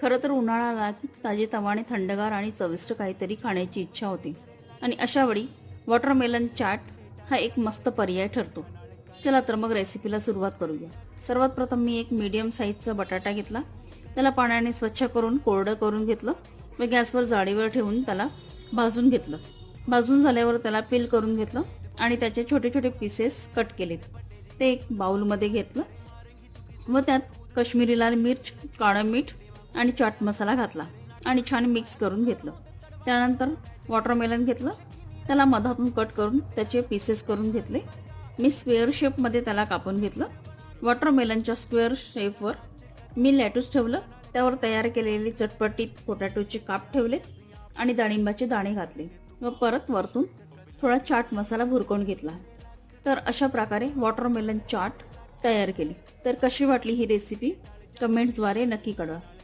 खरं तर उन्हाळा आला की ताजेतवाने थंडगार आणि चविष्ट काहीतरी खाण्याची इच्छा होते आणि अशावेळी वॉटरमेलन चाट हा एक मस्त पर्याय ठरतो. चला तर मग रेसिपीला सुरुवात करूया. सर्वात प्रथम मी एक मीडियम साईजचा बटाटा घेतला. त्याला पाण्याने स्वच्छ करून कोरडं करून घेतलं व गॅसवर जाळीवर ठेवून त्याला भाजून घेतलं. भाजून झाल्यावर त्याला पील करून घेतलं आणि त्याचे छोटे छोटे पीसेस कट केलेत. ते एक बाउलमध्ये घेतलं व त्यात काश्मीरी लाल मिर्च, काळं मीठ आणि चाट मसाला घातला आणि छान मिक्स करून घेतलं. त्यानंतर वॉटरमेलन घेतलं, त्याला मधातून कट करून त्याचे पीसेस करून घेतले. मी स्क्वेअर शेपमध्ये त्याला कापून घेतलं. वॉटरमेलनच्या स्क्वेअर शेपवर मी लॅटूस ठेवलं, त्यावर तयार केलेले चटपटीत पोटॅटोचे काप ठेवले आणि डाळिंबाचे दाणे घातले व परत वरतून थोडा चाट मसाला भुरकून घेतला. तर अशा प्रकारे वॉटरमेलन चाट तयार केली. तर कशी वाटली ही रेसिपी कमेंट्सद्वारे नक्की कळवा.